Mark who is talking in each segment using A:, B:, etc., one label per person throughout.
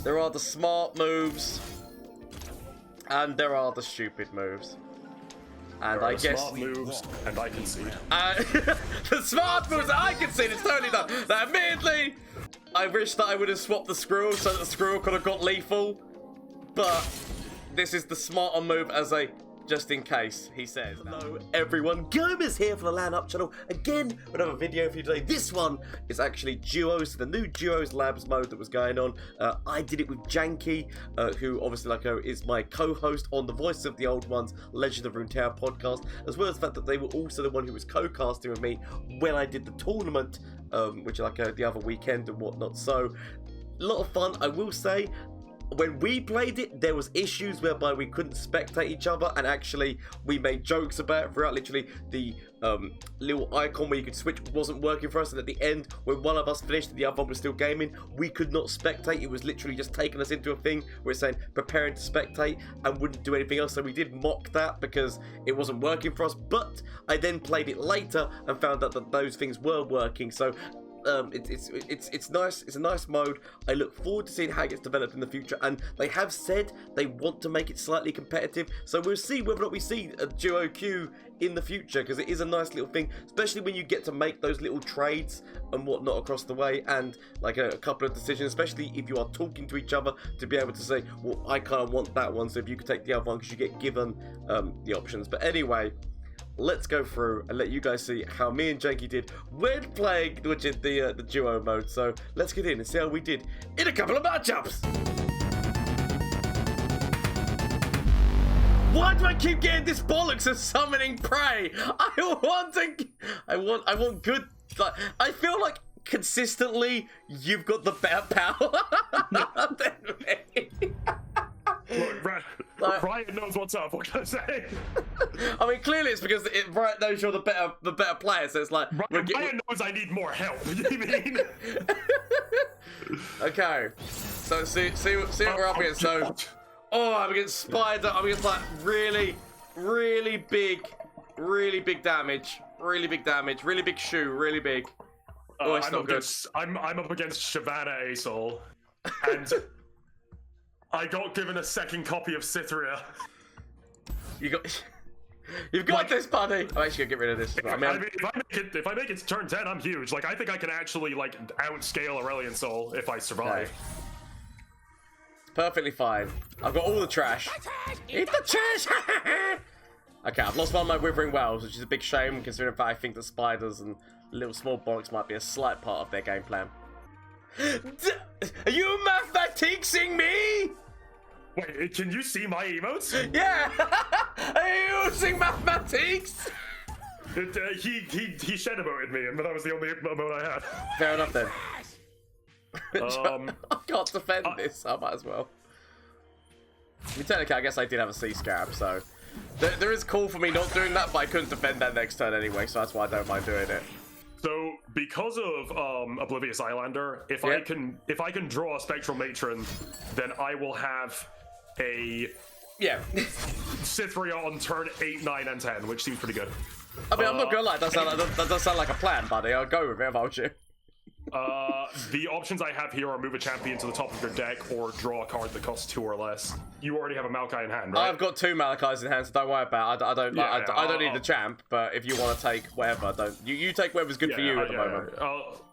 A: There are the smart moves, and there are the stupid moves. And I guess
B: smart moves, and I can see.
A: The smart moves that I can see, it's totally done. Now, admittedly, I wish that I would have swapped the squirrel so that the squirrel could have got lethal. But this is the smarter move as a just in case, he says. Hello everyone, Gomez here for the LAN Up channel, again with another video for you today. This one is actually Duos, the new Duos Labs mode that was going on. I did it with Jankie, who obviously is my co-host on the Voice of the Old Ones Legend of Runeterra podcast, as well as the fact that they were also the one who was co-casting with me when I did the tournament, which the other weekend and whatnot. So, a lot of fun, I will say. When we played it, there was issues whereby we couldn't spectate each other, and actually we made jokes about it throughout. Literally, the little icon where you could switch wasn't working for us, and at the end, when one of us finished and the other one was still gaming, we could not spectate. It was literally just taking us into a thing where it's saying preparing to spectate and wouldn't do anything else. So we did mock that because it wasn't working for us, but I then played it later and found out that those things were working. So it's nice. It's a nice mode. I look forward to seeing how it gets developed in the future, and they have said they want to make it slightly competitive, so we'll see whether or not we see a duo queue in the future, because it is a nice little thing, especially when you get to make those little trades and whatnot across the way, and like a couple of decisions, especially if you are talking to each other, to be able to say, well, I kind of want that one, so if you could take the other one, because you get given the options. But anyway, let's go through and let you guys see how me and Jankie did when playing the duo mode. So let's get in and see how we did in a couple of matchups. Why do I keep getting this bollocks of summoning prey? I want good. Like, I feel like consistently you've got the better power than me.
B: Look, Ryan knows what's up. What can I say?
A: I mean, clearly it's because Ryan knows you're the better player. So it's like
B: Ryan knows I need more help. You mean?
A: Okay, so see what we're up against. So, I'm against Spider. I'm against like really big damage. Really big shoe. Really big. Oh, it's not good.
B: I'm up against Shyvana Asol, and I got given a second copy of Cytherea.
A: You've got this, buddy. I'm actually gonna get rid of this.
B: If I make it to turn 10, I'm huge. Like, I think I can actually outscale Aurelian Soul if I survive.
A: Okay. Perfectly fine. I've got all the trash. Eat the trash! Okay, I've lost one of my Withering Wells, which is a big shame, considering that I think the spiders and little small bollocks might be a slight part of their game plan. Are you mathematicsing me?
B: Wait, can you see my emotes?
A: Yeah! Are you using mathematics?
B: He shed emoted me, but that was the only emote I had.
A: Fair enough then. I can't defend this, I might as well. I mean, technically, I guess I did have a sea scab, so there is call for me not doing that, but I couldn't defend that next turn anyway, so that's why I don't mind doing it.
B: So, because of Oblivious Islander, if I can draw a Spectral Matron, then I will have a Cytherea on turn 8, 9, and 10, which seems pretty good.
A: I mean, I'm not gonna lie, that does sound like a plan, buddy. I'll go with it if I was you.
B: The options I have here are move a champion to the top of your deck or draw a card that costs 2 or less. You already have a Maokai in hand, right?
A: I've got 2 Malakais in hand, so don't worry about it. I don't need the champ, but if you want to take whatever, you take whatever's good for you at the moment.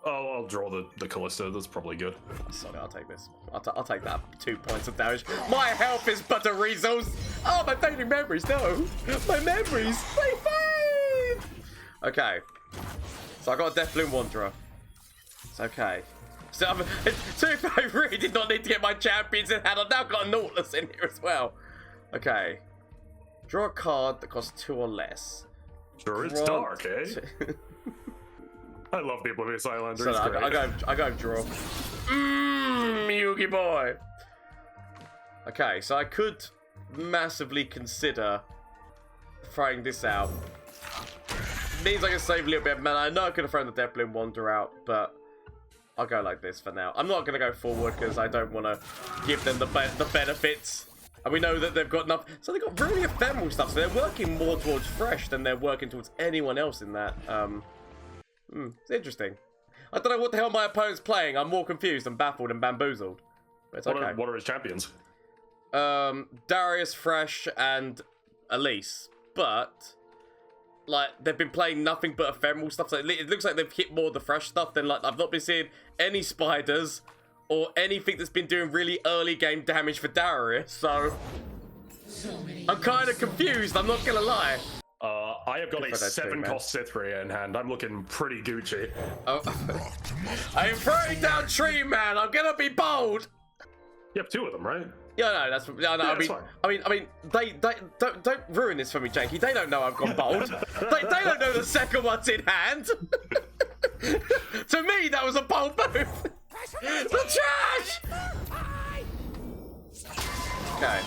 B: I'll draw the Callista. That's probably good.
A: Sorry, I'll take this. I'll take that 2 points of damage. My health is but a resource. Oh, my fading memories. No, my memories. My fade. Okay, so I got a Deathbloom Wanderer. It's okay. So I really did not need to get my champions in hand. I've now got a Nautilus in here as well. Okay. Draw a card that costs 2 or less.
B: Sure, it's dark, eh? I love the Oblivious Islander.
A: So I go draw. Yugi boy. Okay, so I could massively consider throwing this out. Means I can save a little bit of mana. I know I could have thrown the Deathbloom Wanderer out, but I'll go like this for now. I'm not going to go forward because I don't want to give them the benefits. And we know that they've got enough. So they've got really ephemeral stuff. So they're working more towards fresh than they're working towards anyone else in that. It's interesting. I don't know what the hell my opponent's playing. I'm more confused and baffled and bamboozled. It's okay.
B: What are his champions?
A: Darius, Fresh, and Elise. But, like, they've been playing nothing but ephemeral stuff. So it looks like they've hit more of the Fresh stuff than, like, I've not been seeing any spiders or anything that's been doing really early game damage for Darius. So, I'm kind of confused, I'm not gonna lie.
B: I have got a 7-cost Cytherea in hand. I'm looking pretty Gucci.
A: Oh. I'm throwing down Tree Man. I'm gonna be bold.
B: You have 2 of them, right?
A: Yeah, no, that's no, no.
B: Yeah,
A: I mean, they don't ruin this for me, Jankie. They don't know I've gone bold. they don't know the second one's in hand. To me, that was a bold move. The trash. Okay.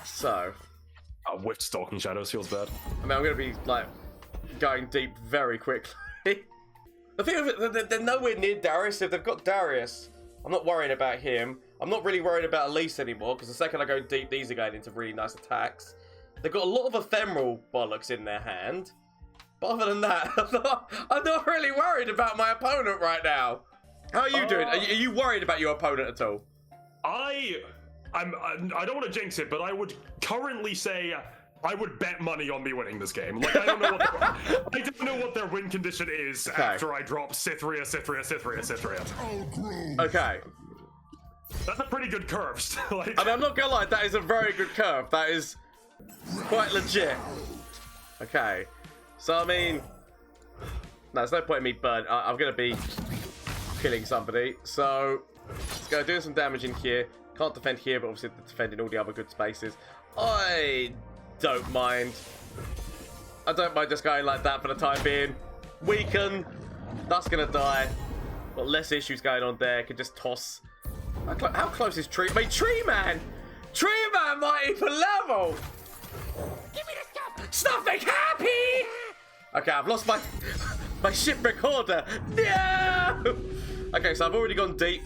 A: So.
B: Whiffed Stalking Shadows feels bad.
A: I mean, I'm gonna be like going deep very quickly. The thing is, they're nowhere near Darius. If they've got Darius, I'm not worrying about him. I'm not really worried about Elise anymore, because the second I go deep, these are going into really nice attacks. They've got a lot of ephemeral bollocks in their hand. But other than that, I'm not really worried about my opponent right now. How are you doing? Are you worried about your opponent at all?
B: I don't want to jinx it, but I would currently say I would bet money on me winning this game. Like, I don't know what their win condition is after I drop Cytherea.
A: Okay.
B: That's a pretty good curve. Like,
A: I mean, I'm not gonna lie, that is a very good curve. That is quite legit. Okay. So, I mean, no, there's no point in me burn. I'm gonna be killing somebody. So, let's go do some damage in here. Can't defend here, but obviously defending all the other good spaces. I don't mind. I don't mind just going like that for the time being. Weaken. That's gonna die. Got less issues going on there. Can just toss. How close is Tree? Mate, Tree Man! Tree Man might even level! Give me the stuff! Stuffing happy! Okay, I've lost my ship recorder. No! Okay, so I've already gone deep.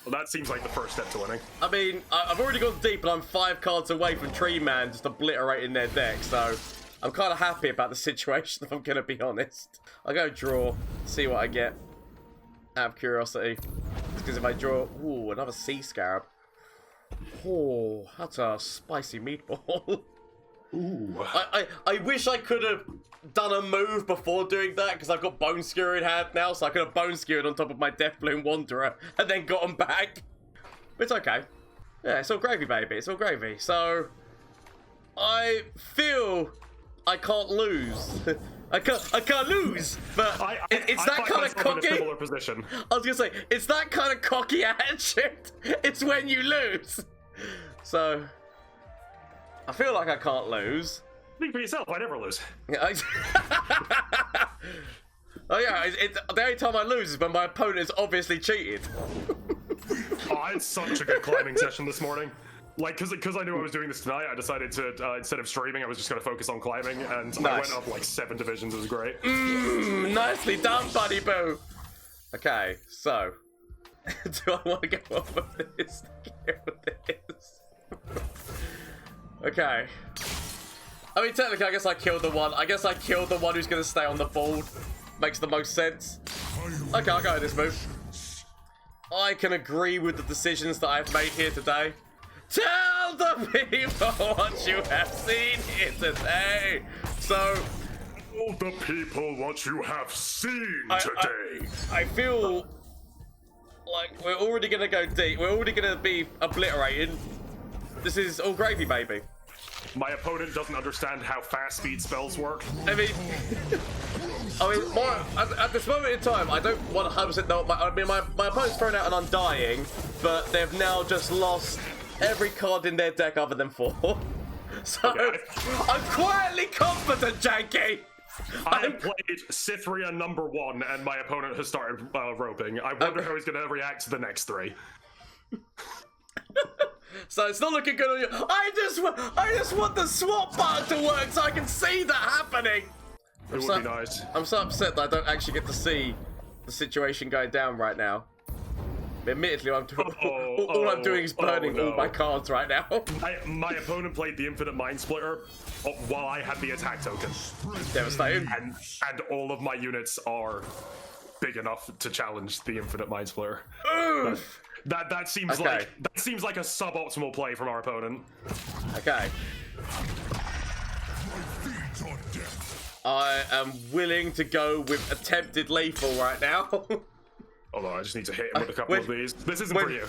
B: Well, that seems like the first step to winning.
A: I mean, I've already gone deep, and I'm 5 cards away from Tree Man just obliterating their deck, so I'm kind of happy about the situation, if I'm going to be honest. I'll go draw, see what I get, out of curiosity. Because if I draw... Ooh, another Sea Scarab. Oh, that's a spicy meatball.
B: Ooh.
A: I wish I could have done a move before doing that, because I've got Bone Skewer in hand now, so I could have Bone Skewered on top of my Deathbloom Wanderer and then got them back. But it's okay. Yeah, it's all gravy, baby. It's all gravy. So, I feel I can't lose. I can't lose, but it's that kind of cocky.
B: In a similar position.
A: I was gonna say, it's that kind of cocky attitude. It's when you lose. So, I feel like I can't lose.
B: Speak for yourself, I never lose.
A: Oh yeah, the only time I lose is when my opponent is obviously cheated.
B: Oh, I had such a good climbing session this morning. Like, because I knew I was doing this tonight, I decided to, instead of streaming, I was just going to focus on climbing, and I went up like 7 divisions. It was great.
A: Nicely done, buddy boo. Okay, so, do I want to go off of this? Okay. I mean, technically, I guess I killed the one. I guess I killed the one who's going to stay on the board. Makes the most sense. Okay, I'll go with this move. I can agree with the decisions that I've made here today. Tell the people what you have seen here today. So,
B: tell the people what you have seen today.
A: I feel like we're already going to go deep. We're already going to be obliterated. This is all gravy, baby.
B: My opponent doesn't understand how fast speed spells work.
A: I mean, at this moment in time, I don't 100% know. My opponent's thrown out an Undying, but they've now just lost every card in their deck other than 4. So, okay, I'm quietly confident, Jankie!
B: I have played Cytherea #1, and my opponent has started roping. I wonder how he's going to react to the next 3.
A: So it's not looking good on you. I just want the swap button to work so I can see that happening.
B: It would be nice.
A: I'm so upset that I don't actually get to see the situation going down right now. But admittedly, all I'm doing is burning all my cards right now.
B: My opponent played the Infinite Mind Splitter while I had the attack token.
A: Devastating.
B: And all of my units are big enough to challenge the Infinite Mind Splitter. That seems
A: Okay.
B: like a suboptimal play from our opponent.
A: Okay. I am willing to go with attempted lethal right now.
B: Although I just need to hit him with a couple of these. This isn't for you.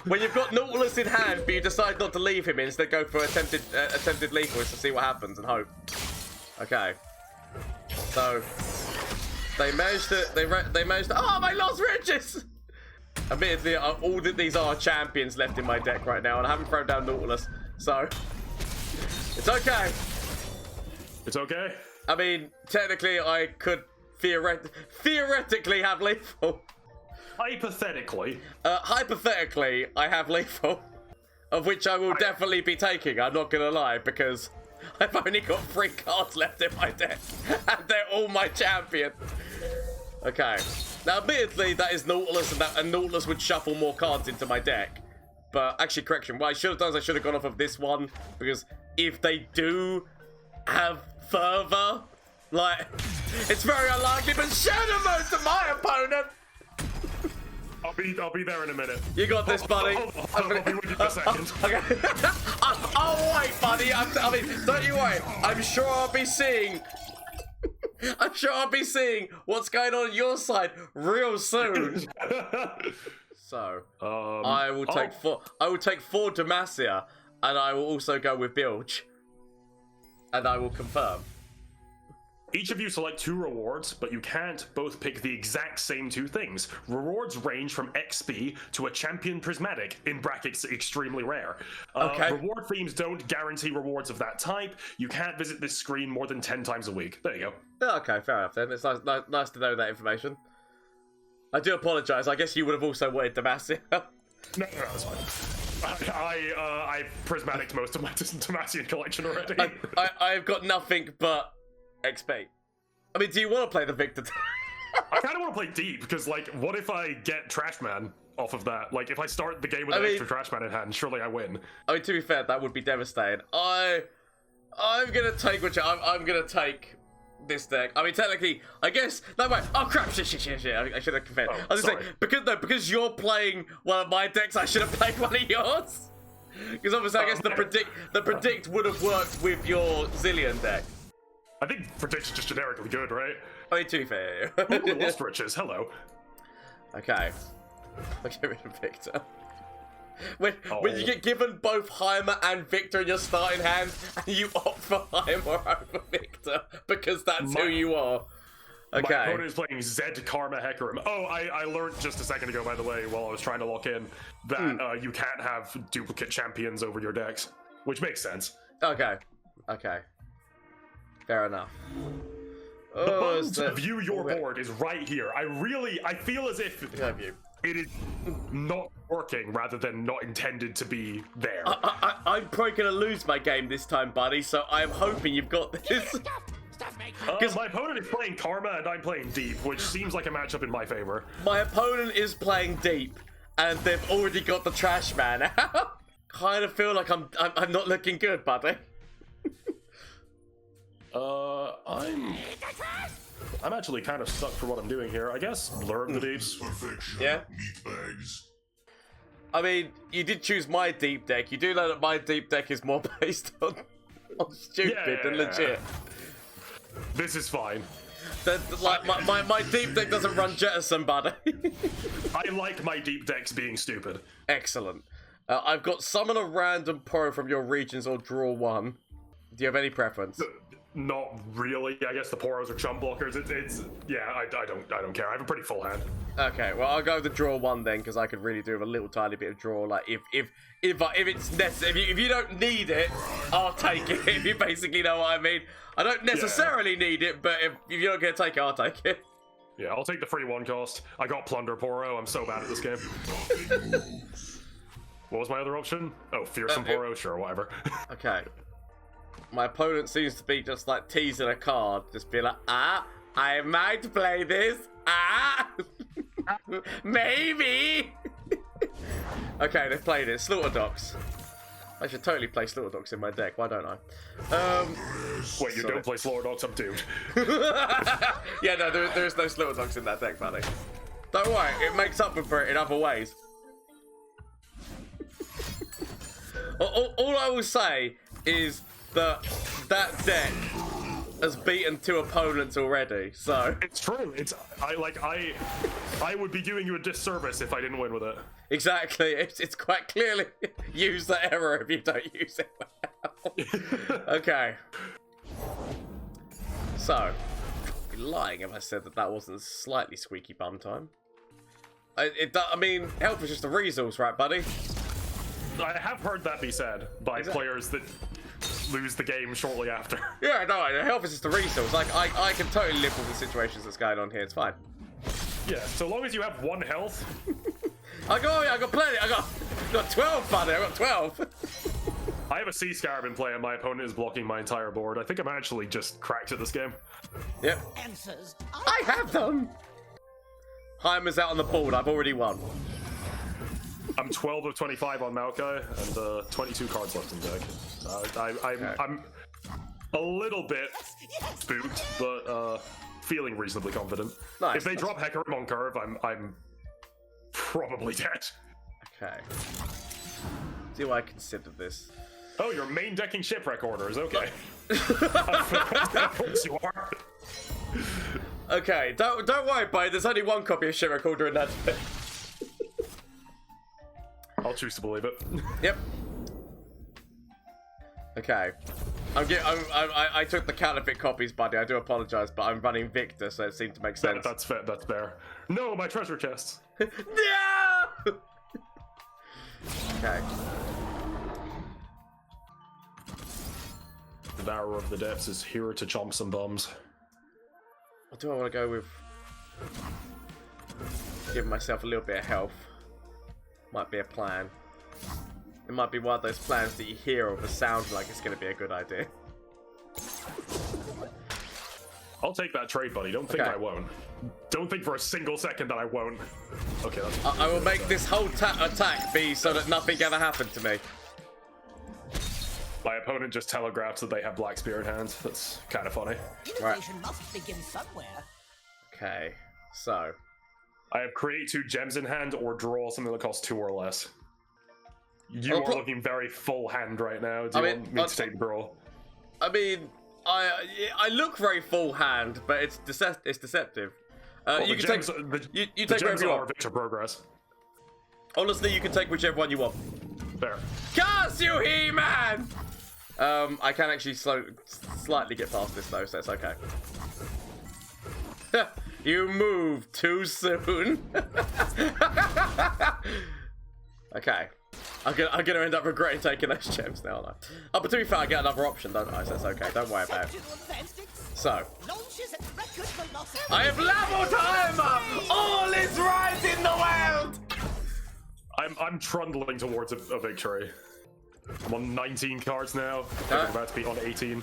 A: When you've got Nautilus in hand, but you decide not to leave him, instead go for attempted lethal just to see what happens and hope. Okay. So they managed to. They managed to. Oh, my lost riches! Admittedly, all that these are champions left in my deck right now, and I haven't thrown down Nautilus, so it's okay.
B: It's okay.
A: I mean, technically, I could theoretically have lethal.
B: Hypothetically.
A: Hypothetically, I have lethal, of which I will definitely be taking. I'm not gonna lie, because I've only got 3 cards left in my deck, and they're all my champion. Okay. Now, admittedly, that is Nautilus, and Nautilus would shuffle more cards into my deck. But actually, correction. What I should have done is I should have gone off of this one, because if they do have further, like, it's very unlikely, but Shadow Mode to my opponent!
B: I'll be there in a minute.
A: You got this, buddy.
B: I'll be with you for a second.
A: Okay. I'll wait, buddy. I mean, don't you worry. I'm sure I'll be seeing what's going on your side real soon. So, I will take 4. I will take 4 Demacia, and I will also go with Bilge, and I will confirm.
B: Each of you select 2 rewards, but you can't both pick the exact same 2 things. Rewards range from XP to a champion prismatic, in brackets extremely rare.
A: Okay.
B: Reward themes don't guarantee rewards of that type. You can't visit this screen more than 10 times a week. There you go.
A: Okay, fair enough then. It's nice to know that information. I do apologise. I guess you would have also wanted Demacia.
B: No, that's fine. I prismatic most of my Demacian collection already.
A: I've got nothing but XP. I mean, do you want to play the Victor?
B: I kind of want to play deep, because, like, what if I get Trashman off of that? Like, if I start the game with an extra Trashman in hand, surely I win.
A: I mean, to be fair, that would be devastating. I'm gonna take I'm gonna take this deck. I mean, technically, I guess. No, wait. Oh crap! Shit! I should have confessed.
B: Oh,
A: I was gonna say because you're playing one of my decks, I should have played one of yours. Because obviously, I guess the predict would have worked with your Zillion deck.
B: I think Predict's just generically good, right?
A: I mean, to be fair.
B: Ooh, Lost Riches, hello.
A: Okay. I'll get rid of Victor. When you get given both Heimer and Victor in your starting hand, and you opt for Heimer over Victor, because that's who you are. Okay.
B: My opponent is playing Zed Karma Hecarim. Oh, I learned just a second ago, by the way, while I was trying to lock in, that you can't have duplicate champions over your decks, which makes sense.
A: Okay. Fair enough.
B: The button to view your board is right here. I feel as if it is not working rather than not intended to be there.
A: I'm probably going to lose my game this time, buddy, so I'm hoping you've got this.
B: Because my opponent is playing Karma and I'm playing Deep, which seems like a matchup in my favor.
A: My opponent is playing Deep, and they've already got the Trash Man out. Kind of feel like I'm not looking good, buddy.
B: I'm actually kind of stuck for what I'm doing here. I guess learn the deeps.
A: Yeah. I mean, you did choose my deep deck. You do know that my deep deck is more based on stupid than legit.
B: This is fine.
A: Like my deep deck doesn't run Jettison, buddy.
B: I like my deep decks being stupid.
A: Excellent. I've got summon a random pro from your regions or draw 1. Do you have any preference?
B: Not really. I guess the Poros are chump blockers. It's yeah. I don't care. I have a pretty full hand.
A: Okay, well I'll go with the draw 1 then, because I could really do with a little tiny bit of draw. Like if it's necessary, if you don't need it, I'll take it. If you basically know what I mean. I don't necessarily need it, but if you're not gonna take it, I'll take it.
B: Yeah, I'll take the free 1 cost. I got Plunder Poro. I'm so bad at this game. What was my other option? Oh, Fearsome Poro. Sure, whatever.
A: Okay. My opponent seems to be just like teasing a card, just be like, I might play this, maybe. Okay, they've played it. Slaughter Dogs. I should totally play Slaughter Dogs in my deck. Why don't I?
B: Wait, you don't play Slaughter Dogs? I'm doomed.
A: Yeah, no, there is no Slaughter Dogs in that deck, buddy. Don't worry, it makes up for it in other ways. All I will say is that deck has beaten 2 opponents already, so...
B: It's true. I would be doing you a disservice if I didn't win with it.
A: Exactly. It's quite clearly user error if you don't use it well. Okay. So, I'd be lying if I said that wasn't slightly squeaky bum time. I mean, health is just a resource, right, buddy?
B: I have heard that be said by players that lose the game shortly after.
A: Yeah, no, health is just a resource. Like, I can totally live with the situations that's going on here. It's fine.
B: Yeah, so long as you have 1 health.
A: I got plenty. I got 12, buddy. I got 12.
B: I have a Sea Scarab in play and my opponent is blocking my entire board. I think I'm actually just cracked at this game.
A: Yep.
C: Answers.
A: I have them. Heimer's out on the board. I've already won.
B: I'm 12 of 25 on Maokai and 22 cards left in deck. I'm a little bit spooked, but feeling reasonably confident.
A: Nice.
B: If they drop Hecarim on curve, I'm probably dead.
A: Okay. Do I consider this?
B: Oh, you're main decking Shipwreck orders. Okay. Of course you are.
A: Okay, don't worry, buddy. There's only 1 copy of Shipwreck Order in that.
B: I'll choose to believe it.
A: Yep. Okay. I took the counterfeit copies, buddy. I do apologize, but I'm running Victor, so it seemed to make sense.
B: That's fair. That's fair. No, my treasure chests.
A: No! Okay.
B: The Devourer of the Depths is here to chomp some bums.
A: What do I want to go with? Give myself a little bit of health. Might be a plan. It might be one of those plans that you hear of but sounds like it's going to be a good idea.
B: I'll take that trade, buddy. Don't think I won't. Don't think for a single second that I won't. Okay, that's...
A: I will make this whole attack be so that nothing ever happened to me.
B: My opponent just telegraphs that they have Black Spirit hands. That's kind of funny.
C: Innovation must begin somewhere.
A: Okay, so...
B: I have create 2 gems in hand or draw something that costs 2 or less. You are looking very full hand right now. Do you want me to take the draw?
A: I mean, I look very full hand, but it's deceptive. You can take you take whatever you want.
B: Victor progress.
A: Honestly, you can take whichever one you want.
B: Fair.
A: Curse you, He-Man! I can actually slightly get past this though, so it's okay. You moved too soon. Okay. I'm gonna end up regretting taking those gems now, aren't I? Oh, but to be fair, I get another option, don't I? So it's okay, don't worry about it. So. I have leveled Heimer! All is right in the world!
B: I'm trundling towards a victory. I'm on 19 cards now. I'm about to be on 18.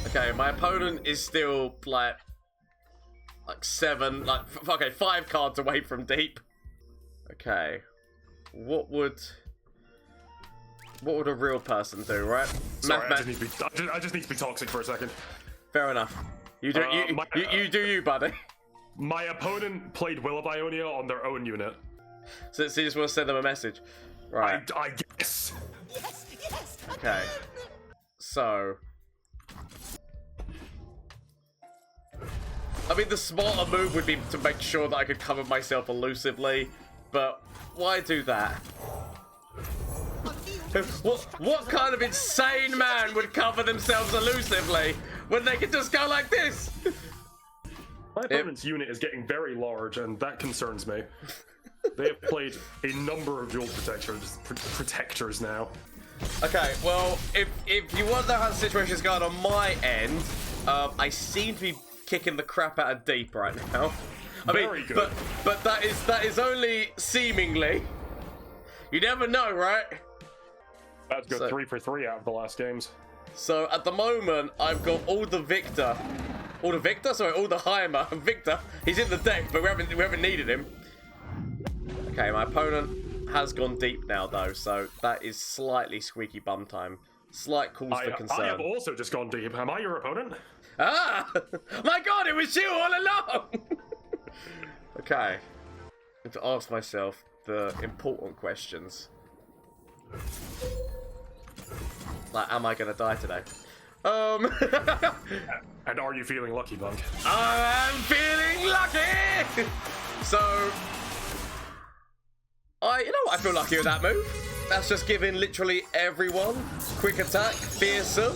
A: Okay, my opponent is still like 5 cards away from deep. Okay. What would a real person do, right?
B: Sorry, I just need to be toxic for a second.
A: Fair enough. You do you do you, buddy.
B: My opponent played Will of Ionia on their own unit.
A: So you just want to send them a message, right?
B: I guess.
C: Yes.
A: Okay. So. I mean, the smarter move would be to make sure that I could cover myself elusively, but why do that? What kind of insane man would cover themselves elusively when they could just go like this?
B: My opponent's unit is getting very large, and that concerns me. They have played a number of dual protectors now.
A: Okay, well, if you want to know how the situation's going on my end, I seem to be kicking the crap out of deep right now. I mean, but that is only seemingly. You never know, right?
B: About to go 3 for 3 out of the last games.
A: So at the moment, I've got all the Heimer and Victor. He's in the deck, but we haven't needed him. Okay, my opponent has gone deep now though, so that is slightly squeaky bum time. Slight cause for concern.
B: I have also just gone deep. Am I your opponent?
A: Ah! My God, it was you all along! Okay. I have to ask myself the important questions. Like, am I gonna die today?
B: And are you feeling lucky, Bunk?
A: I'm feeling lucky! So, you know what? I feel lucky with that move. That's just giving literally everyone quick attack, fearsome.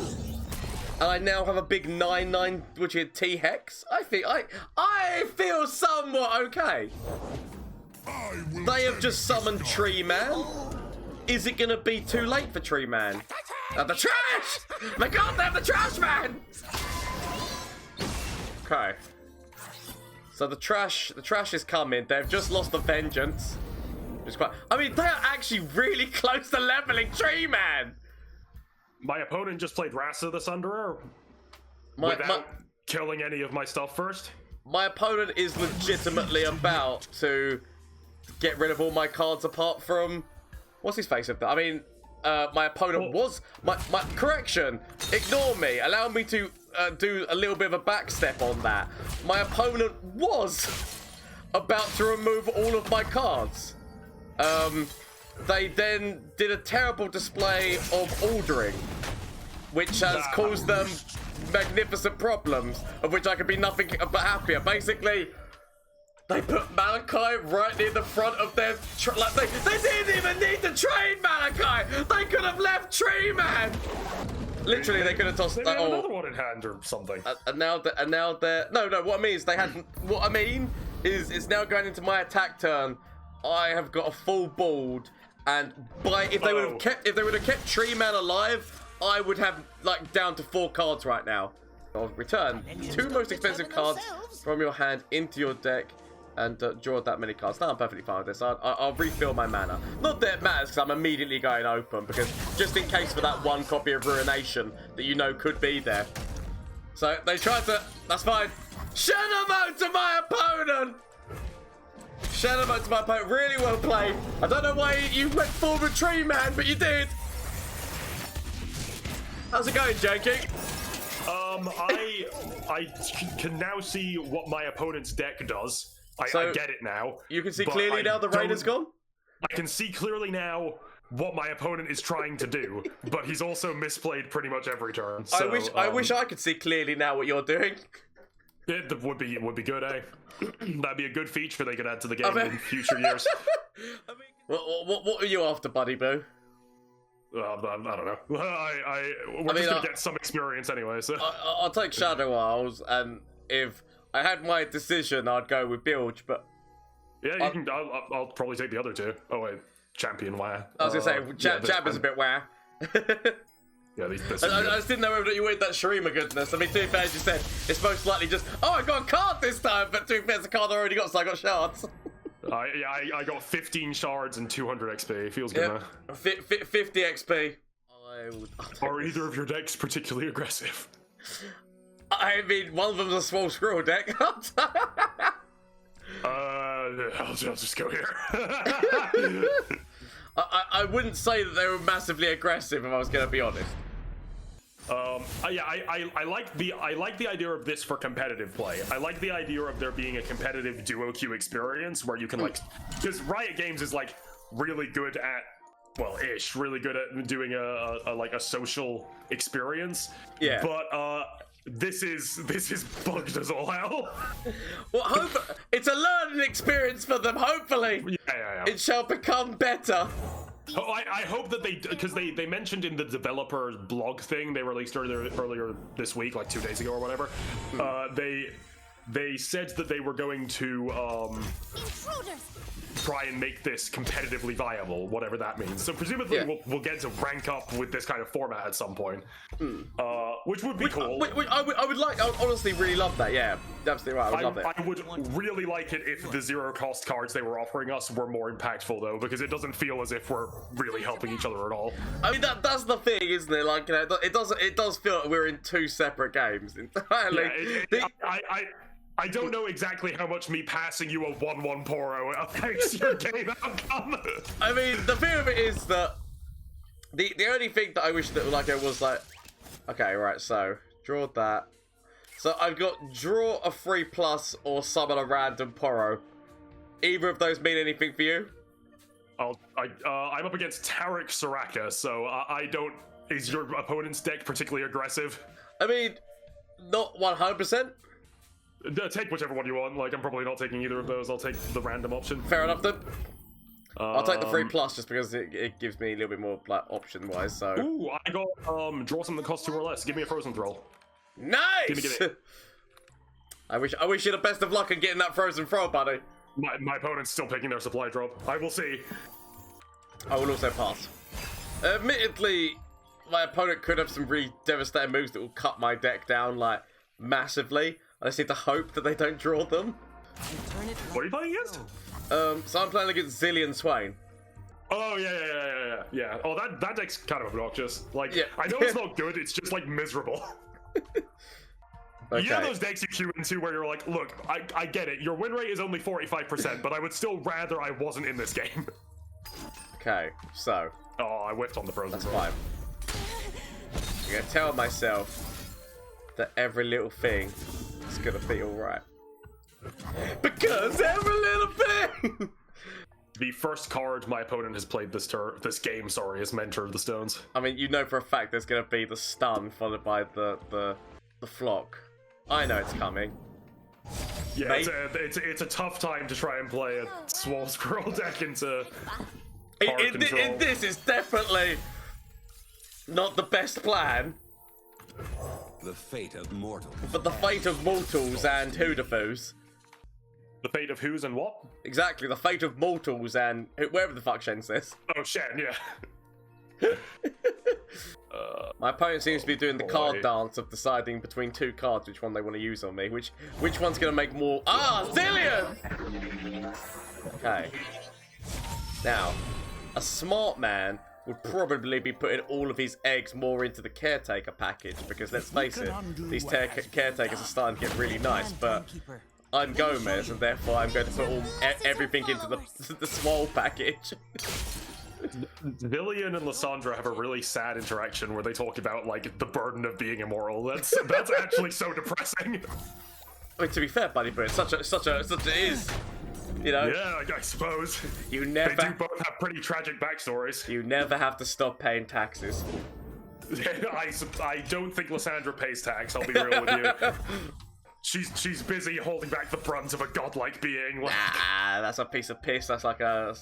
A: And I now have a big 9/9, which is T-Hex. I feel somewhat okay. They have just summoned Tree Man. Is it gonna be too late for Tree Man? The trash! They can't have the trash man! Okay. So the trash is coming. They've just lost the vengeance. It's quite. I mean, they are actually really close to leveling Tree Man.
B: My opponent just played Rasa the Sunderer without killing any of my stuff first.
A: My opponent is legitimately about to get rid of all my cards apart from what's his face of that. I mean, my opponent was my correction. Ignore me. Allow me to do a little bit of a backstep on that. My opponent was about to remove all of my cards. They then did a terrible display of ordering, which has caused them magnificent problems, of which I could be nothing but happier. Basically, they put Malachi right near the front of their... they didn't even need to train Malachi! They could have left Tree Man! Literally, they could have tossed...
B: Maybe another one in hand or something.
A: And now they're... No, what I mean is they had... What I mean is it's now going into my attack turn. I have got a full board, and if they would have kept Tree Man alive, I would have like down to 4 cards right now. I'll return 2 most expensive cards from your hand into your deck and draw that many cards. Now I'm perfectly fine with this. I'll refill my mana. Not that it matters because I'm immediately going open, because just in case for that 1 copy of Ruination that you know could be there. So they tried to. That's fine. Shenamo to my opponent. Shenamo to my opponent. Really well played. I don't know why you went forward Tree Man, but you did. How's it going, Jankie?
B: I can now see what my opponent's deck does. I get it now.
A: You can see clearly now the rain is gone?
B: I can see clearly now what my opponent is trying to do, but he's also misplayed pretty much every turn. So,
A: I wish I could see clearly now what you're doing.
B: It would be good, eh? That'd be a good feature they could add to the game in future years.
A: What are you after, Buddy Boo?
B: I don't know. We're just gonna get some experience anyway. So
A: I'll take Shadow Isles, and if I had my decision, I'd go with Bilge. But
B: yeah, you can. I'll probably take the other 2. Oh wait, Champion Wah.
A: I was gonna say Jab is a bit wah.
B: Yeah, I
A: just didn't know whether you wanted that shurima goodness. I mean, to be fair, as you said, it's most likely just, oh, I got a card this time, but to be fair, it's a card I already got, so I got shards.
B: I got 15 shards and 200 XP. Feels good, man.
A: 50 XP.
B: Are either of your decks particularly aggressive?
A: I mean, one of them's a small squirrel deck.
B: I'll just go here.
A: I wouldn't say that they were massively aggressive, if I was going to be honest.
B: Yeah, I like the idea of this for competitive play. I like the idea of there being a competitive duo queue experience where you can because Riot Games is like really good at, well, really good at doing a social experience.
A: Yeah.
B: But this is bugged as all hell.
A: Well, it's a learning experience for them. Hopefully,
B: yeah.
A: It shall become better.
B: Oh, I hope that because they mentioned in the developer blog thing they released earlier this week, like 2 days ago or whatever. They said that they were going to try and make this competitively viable, whatever that means. So presumably we'll get to rank up with this kind of format at some point, which would be cool.
A: I would honestly really love that. Yeah, absolutely right. I would love it.
B: I would really like it if the 0 cost cards they were offering us were more impactful, though, because it doesn't feel as if we're really helping each other at all.
A: I mean, that's the thing, isn't it? Like, you know, it does feel like we're in 2 separate games entirely.
B: Yeah, I don't know exactly how much me passing you a 1/1 Poro affects your game outcome.
A: I mean, the fear of it is that the only thing that I wish that it was like, okay, right, so draw that. So I've got draw a 3+ or summon a random Poro. Either of those mean anything for you?
B: I'm up against Tarek Soraka, so I don't Is your opponent's deck particularly aggressive?
A: I mean, not 100%.
B: Take whichever one you want. Like, I'm probably not taking either of those. I'll take the random option.
A: Fair enough then. I'll take the 3+ just because it gives me a little bit more like option-wise. So.
B: Ooh, I got draw something that costs 2 or less. Give me a frozen throw.
A: Nice.
B: Give me.
A: I wish you the best of luck in getting that frozen throw, buddy.
B: My opponent's still picking their supply drop. I will see.
A: I will also pass. Admittedly, my opponent could have some really devastating moves that will cut my deck down like massively. I just need to hope that they don't draw them.
B: What are you playing against?
A: So I'm playing against Zillion Swain.
B: Oh yeah. Oh, that deck's kind of obnoxious. Like, I know it's not good. It's just like miserable.
A: Okay.
B: You know those decks you queue into where you're like, look, I get it. Your win rate is only 45%, but I would still rather I wasn't in this game.
A: Okay, so.
B: Oh, I whiffed on the frozen.
A: That's fine. I'm gonna tell myself that every little thing is gonna be alright. Because every little thing!
B: The first card my opponent has played this game, is Mentor of the Stones.
A: I mean, you know for a fact there's gonna be the stun followed by the flock. I know it's coming.
B: Yeah, it's a tough time to try and play a Swole Squirrel deck into card control.
A: This is definitely not the best plan.
D: The fate of mortals.
A: But the fate of mortals and Hoodafoos.
B: The fate of who's and what?
A: Exactly, the fate of mortals and wherever the fuck Shen says.
B: Oh, Shen, yeah.
A: My opponent seems to be doing the card dance of deciding between 2 cards which one they want to use on me. Which one's going to make more... Ah, Zillion! Okay. Now, a smart man would probably be putting all of his eggs more into the Caretaker package, because let's face it, these Caretakers are starting to get really nice, but I'm Gomez, and therefore I'm going to put everything into the small package.
B: Villian and Lissandra have a really sad interaction where they talk about, like, the burden of being immoral. That's actually so depressing.
A: I mean, to be fair, buddy, but it's such it is. You know?
B: Yeah, I suppose.
A: They do
B: both have pretty tragic backstories.
A: You never have to stop paying taxes.
B: I don't think Lissandra pays tax, I'll be real with you. She's busy holding back the brunt of a godlike being. Like...
A: Ah, that's a piece of piss. That's like a...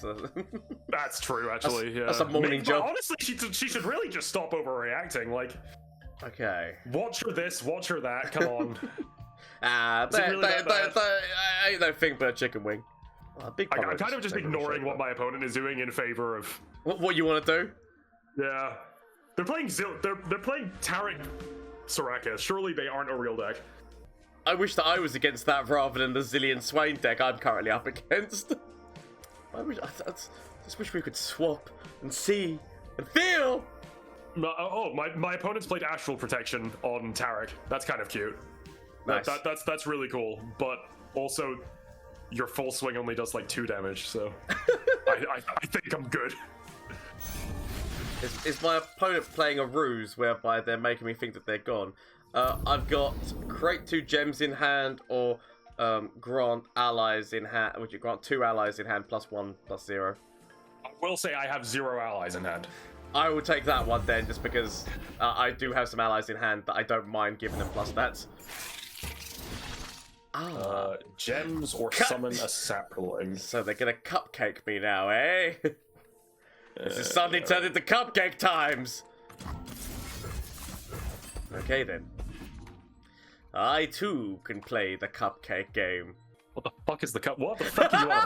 B: That's true, actually.
A: That's a morning job.
B: Honestly, she should really just stop overreacting. Like,
A: okay.
B: Watch her this, watch her that. Come on.
A: I ain't no thing but a chicken wing. Oh,
B: I'm kind of just ignoring what my opponent is doing in favor of
A: what you want to do.
B: Yeah, they're playing they're playing Tarek Soraka. Surely they aren't a real deck.
A: I wish that I was against that rather than the Zillion Swain deck I'm currently up against. I just wish we could swap and see and feel.
B: My opponent's played Astral Protection on Tarek. That's kind of cute.
A: Nice.
B: That's really cool. But also, your full swing only does like 2 damage, so I think I'm good.
A: Is my opponent playing a ruse whereby they're making me think that they're gone? I've got create 2 gems in hand, or grant allies in hand. Would you grant 2 allies in hand +1/+0?
B: I will say I have 0 allies in hand.
A: I will take that one then, just because I do have some allies in hand that I don't mind giving them +stats.
B: Gems or summon a sapling.
A: So they're gonna cupcake me now, eh? This is suddenly turned into cupcake times. Okay then. I too can play the cupcake game.
B: What the fuck is the cup? What the fuck are you on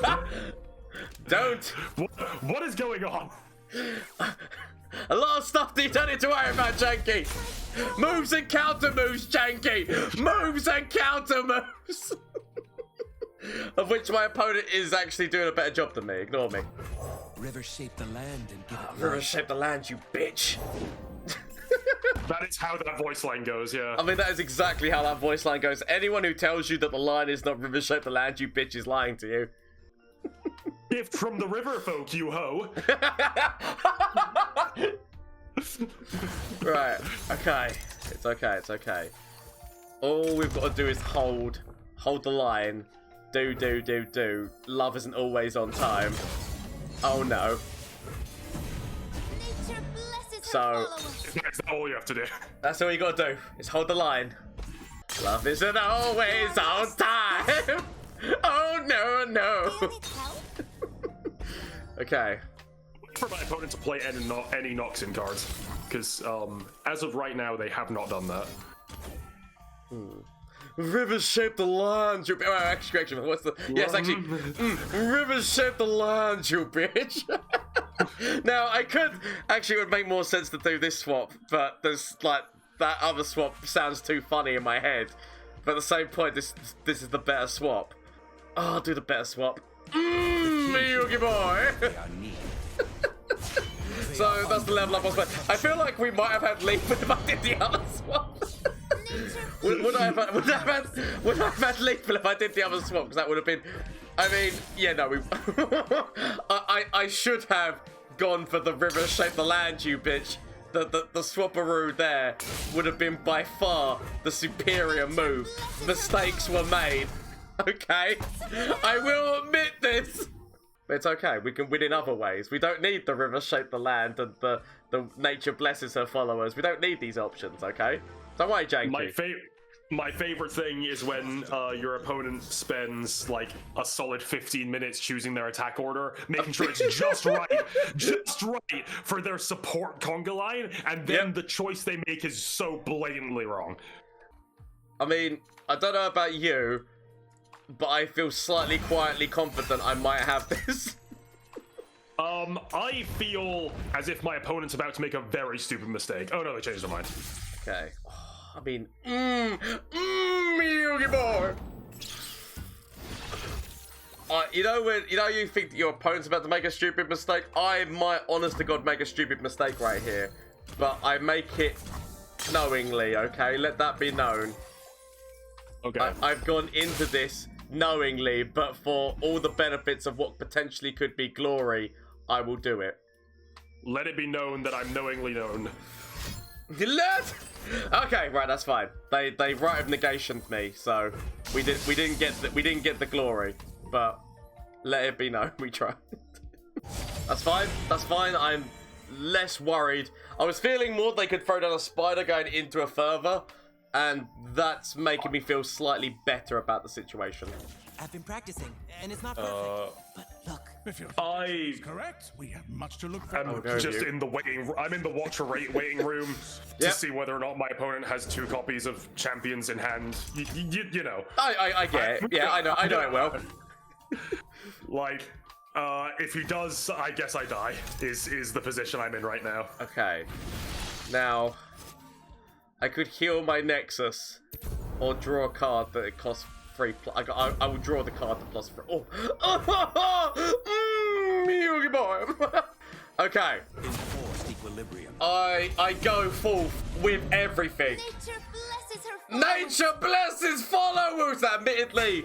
B: about?
A: Don't.
B: What is going on?
A: A lot of stuff that you don't need to worry about, Jankie. Moves and counter moves, Jankie. Moves and counter moves. Of which my opponent is actually doing a better job than me. Ignore me.
D: Rivers shape the land and give it
A: Rivers shape the land, you bitch.
B: That is how that voice line goes, yeah.
A: I mean, that is exactly how that voice line goes. Anyone who tells you that the line is not Rivers shape the land, you bitch, is lying to you.
B: Gift from the river folk, you ho.
A: Right, okay. It's okay, it's okay. All we've got to do is hold the line. Do. Love isn't always on time. Oh no.
C: Nature
A: So
B: That's all you have to do.
A: that's all you gotta do, is hold the line. Love isn't always on time. Oh no, no. Okay.
B: For my opponent to play any Noxin cards, because as of right now they have not done that.
A: Rivers shape the land, you actually, what's the... Yes, actually, rivers shape the land, you bitch. Now, I could... Actually, it would make more sense to do this swap, but there's, like, that other swap sounds too funny in my head. But at the same point, this is the better swap. Oh, I'll do the better swap. Yugi boy! So, that's the level up I was playing. I feel like we might have had leap if I did the other swap. Would I have had lethal if I did the other swap? Because that would have been... I mean, yeah, no, we... I should have gone for the river shape the land, you bitch. The swapperoo there would have been by far the superior move. Mistakes were made. Okay? I will admit this. But it's okay, we can win in other ways. We don't need the river shape the land and the nature blesses her followers. We don't need these options, okay? Don't worry, Jankie.
B: My favorite thing is when your opponent spends like a solid 15 minutes choosing their attack order, making sure it's just right for their support conga line, and then the choice they make is so blatantly wrong.
A: I mean, I don't know about you, but I feel slightly quietly confident I might have this.
B: I feel as if my opponent's about to make a very stupid mistake. Oh no, they changed their mind.
A: Okay. I mean, Yugi boy. You know you think that your opponent's about to make a stupid mistake? I might, honest to God, make a stupid mistake right here, but I make it knowingly. Okay, let that be known.
B: Okay.
A: I've gone into this knowingly, but for all the benefits of what potentially could be glory, I will do it.
B: Let it be known that I'm knowingly known.
A: Okay, right, that's fine. They right of negationed me, so we didn't get the glory, but let it be known we tried. That's fine. That's fine. I'm less worried. I was feeling more they could throw down a spider going into a further, and that's making me feel slightly better about the situation.
C: I've been practicing, and it's not perfect. But look,
E: If your
B: I
E: is correct, we have much to look
B: am
E: forward
A: Okay.
B: just
A: you.
B: in the waiting. I'm in the watcher waiting room to
A: Yep.
B: see whether or not my opponent has 2 copies of champions in hand. You know,
A: I get it. Yeah, I know it well.
B: like, if he does, I guess I die. Is the position I'm in right now.
A: Okay. Now, I could heal my Nexus, or draw a card that it costs 3. I will draw the card that plus 3. Yugi boy. Okay.
D: Enforced equilibrium.
A: I go full with everything.
C: nature blesses her.
A: Nature blesses followers. Admittedly,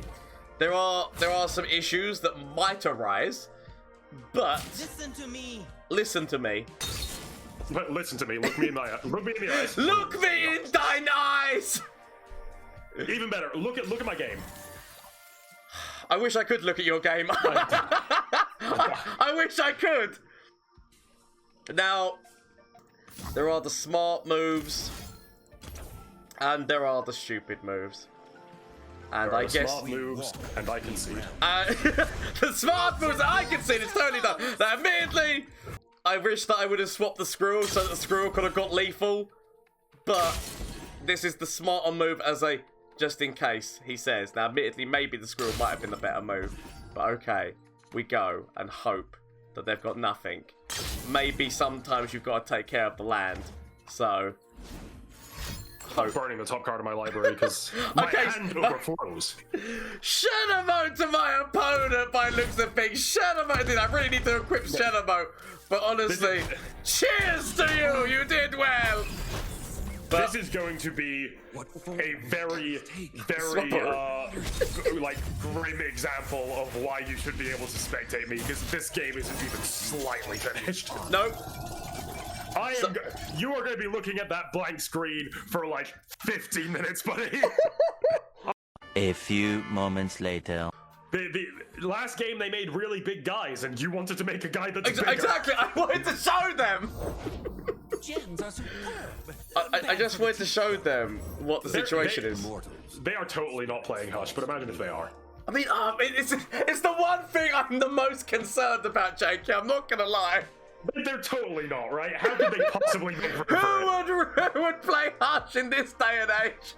A: there are some issues that might arise, but
C: Listen to me.
A: listen to me.
B: But listen to me. Look me in my look me in the eyes.
A: Look me in thine eyes.
B: Even better. Look at my game.
A: I wish I could look at your game. I wish I could. Now, there are the smart moves, and there are the stupid moves. And
B: There are
A: I guess
B: smart moves, and I concede.
A: the smart moves that I can see, it's totally done. Now, admittedly, I wish that I would have swapped the Squirrel so that the Squirrel could have got lethal. But this is the smarter move as a just in case, he says. Now, admittedly, maybe the Squirrel might have been the better move. But okay, we go and hope that they've got nothing. Maybe sometimes you've got to take care of the land. So, hope.
B: Burning the top card of my library because my
A: Okay,
B: hand overflows.
A: Shadowmote to my opponent by looks of things. Shadowmote, dude, I really need to equip Shadowmote. But honestly, cheers to you. You did well. But
B: This is going to be a very, like, grim example of why you should be able to spectate me, because this game isn't even slightly finished.
A: nope.
B: You are going to be looking at that blank screen for like 15 minutes, buddy.
F: A few moments later.
B: The last game they made really big guys, and you wanted to make a guy that's bigger.
A: Exactly. I wanted to show them.
C: Gems are superb.
A: I just wanted to show them what the situation is.
B: They are totally not playing Hush, but imagine if they are.
A: I mean, it's the one thing I'm the most concerned about, Jankie. I'm not gonna lie.
B: But they're totally not, right? How could they possibly make room for it?
A: Who would play Hush in this day and age?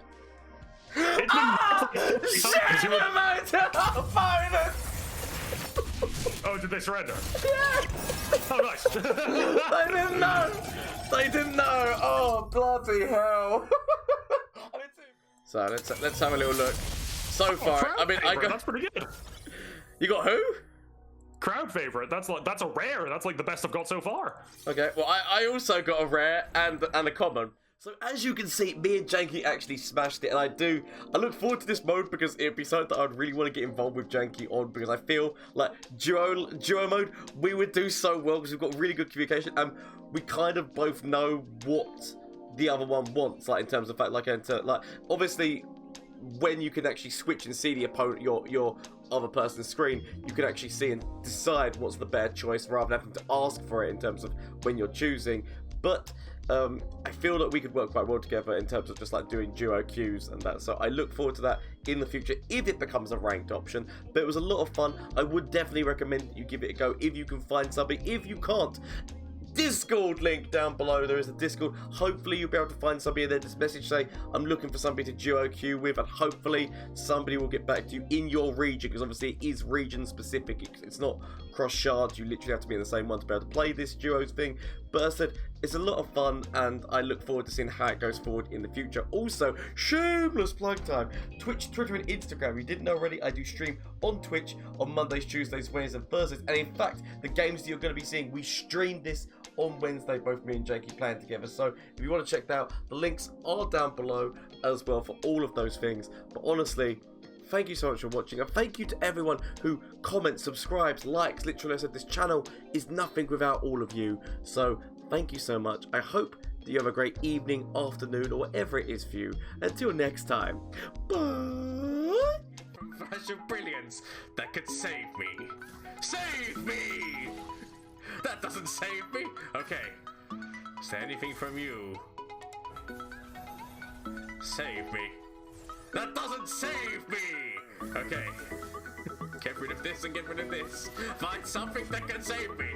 B: It's been Oh, did they surrender?
A: Yeah.
B: Oh, nice.
A: They didn't know. They didn't know. Oh, bloody hell. So let's have a little look. So far, I mean,
B: that's pretty good.
A: You got who?
B: Crowd favorite. That's a rare. That's like the best I've got so far.
A: Okay. Well, I also got a rare and a common. So as you can see, me and Jankie actually smashed it, and I look forward to this mode because it'd be something that I'd really want to get involved with Jankie on, because I feel like duo mode, we would do so well because we've got really good communication and we kind of both know what the other one wants, like in terms of fact, like obviously when you can actually switch and see the opponent, your other person's screen, you can actually see and decide what's the better choice rather than having to ask for it in terms of when you're choosing. But I feel that we could work quite well together in terms of just like doing duo queues and that. So I look forward to that in the future if it becomes a ranked option. But it was a lot of fun. I would definitely recommend that you give it a go if you can find something. If you can't, Discord link down below. There is a Discord. Hopefully you'll be able to find somebody and then just message say I'm looking for somebody to duo queue with, and hopefully somebody will get back to you in your region, because obviously it is region specific. It's not cross shards. You literally have to be in the same one to be able to play this duos thing. But as I said, it's a lot of fun and I look forward to seeing how it goes forward in the future. Also, shameless plug time. Twitch, Twitter and Instagram. If you didn't know already, I do stream on Twitch on Mondays, Tuesdays, Wednesdays and Thursdays. And in fact, the games that you're going to be seeing, we stream this on Wednesday, both me and Jankie playing together. So if you want to check that out, the links are down below as well for all of those things. But honestly, thank you so much for watching, and thank you to everyone who comments, subscribes, likes. Literally, I said this channel is nothing without all of you. So thank you so much. I hope that you have a great evening, afternoon, or whatever it is for you. Until next time, bye.
G: Flash of brilliance that could save me. Save me! That doesn't save me. Okay. Is there anything from you? Save me. That doesn't save me! Okay. Get rid of this and get rid of this. Find something that can save me.